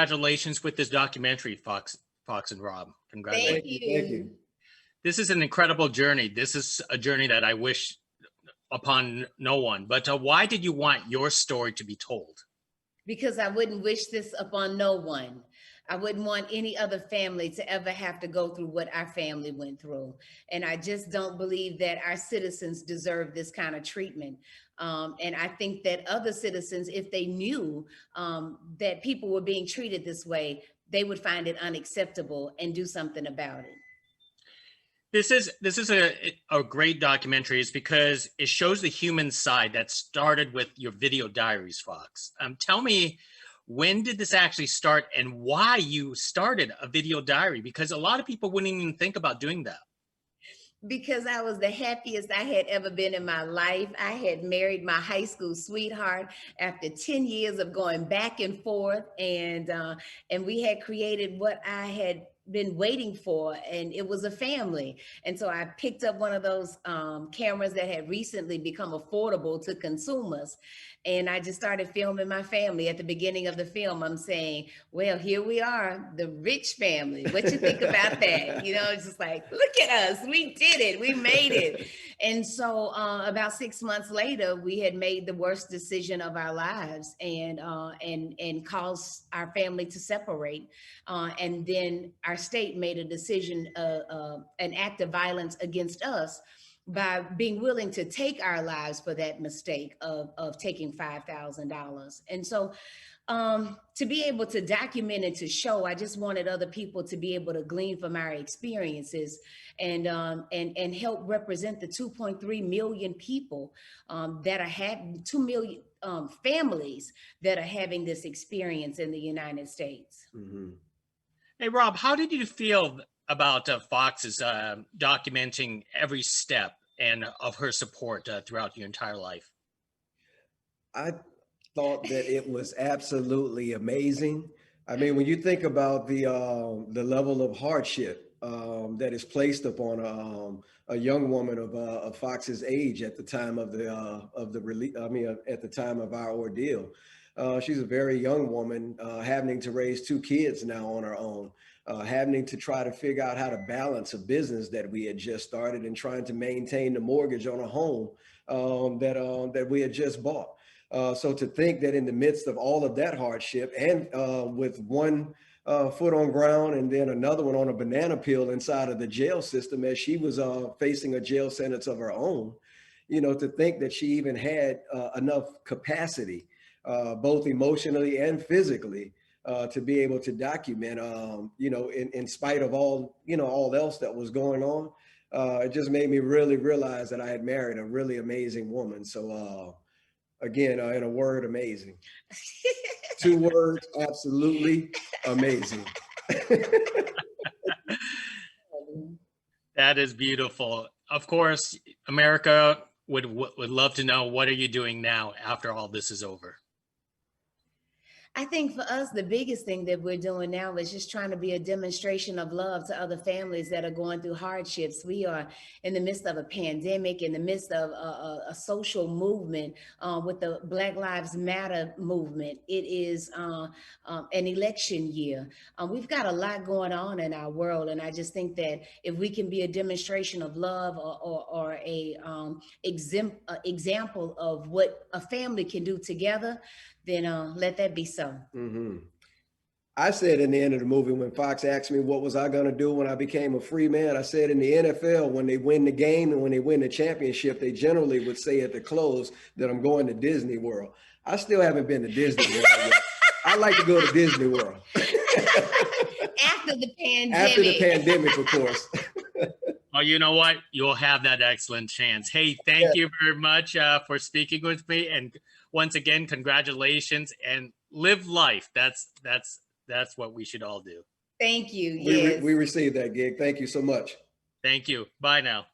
congratulations with this documentary, Fox and Rob. Congratulations. Thank you. Thank you. This is an incredible journey. This is a journey that I wish upon no one. But why did you want your story to be told? Because I wouldn't wish this upon no one. I wouldn't want any other family to ever have to go through what our family went through. And I just don't believe that our citizens deserve this kind of treatment. And I think that other citizens, if they knew that people were being treated this way, they would find it unacceptable and do something about it. This is a great documentary. It's because it shows the human side that started with your video diaries, Fox. Tell me, when did this actually start and why you started a video diary? Because a lot of people wouldn't even think about doing that. Because I was the happiest I had ever been in my life. I had married my high school sweetheart after 10 years of going back and forth, and we had created what I had been waiting for, and it was a family. And so I picked up one of those cameras that had recently become affordable to consumers, and I just started filming my family. At the beginning of the film, I'm saying, well, here we are, the rich family. What you think about that? You know, it's just like, look at us, we did it, we made it. And so about 6 months later, we had made the worst decision of our lives and caused our family to separate. And then our state made a decision, an act of violence against us by being willing to take our lives for that mistake of taking $5,000. And so to be able to document and to show, I just wanted other people to be able to glean from our experiences and help represent the 2.3 million people that are having 2 million families that are having this experience in the United States. Mm-hmm. Hey, Rob, how did you feel about Fox's documenting every step and of her support throughout your entire life? I thought that it was absolutely amazing. I mean, when you think about the level of hardship that is placed upon a young woman of Fox's age at the time of the release, I mean, at the time of our ordeal. She's a very young woman, having to raise 2 kids now on her own, having to try to figure out how to balance a business that we had just started and trying to maintain the mortgage on a home that we had just bought. So to think that in the midst of all of that hardship and with one foot on ground and then another one on a banana peel inside of the jail system as she was facing a jail sentence of her own, you know, to think that she even had enough capacity, both emotionally and physically, to be able to document, you know, in spite of all, you know, all else that was going on. It just made me really realize that I had married a really amazing woman. So again, in a word, amazing. 2 words, absolutely amazing. That is beautiful. Of course, America would love to know, what are you doing now after all this is over? I think for us, the biggest thing that we're doing now is just trying to be a demonstration of love to other families that are going through hardships. We are in the midst of a pandemic, in the midst of a social movement with the Black Lives Matter movement. It is an election year. We've got a lot going on in our world. And I just think that if we can be a demonstration of love or a example of what a family can do together, then let that be so. Mm-hmm. I said in the end of the movie, when Fox asked me what was I going to do when I became a free man, I said in the NFL, when they win the game and when they win the championship, they generally would say at the close that I'm going to Disney World. I still haven't been to Disney World yet. I like to go to Disney World. After the pandemic. After the pandemic, of course. Well, you know what? You'll have that excellent chance. Hey, thank you very much for speaking with me. And once again, congratulations, and live life. That's what we should all do. Thank you. Yes. We received that gig. Thank you so much. Thank you. Bye now.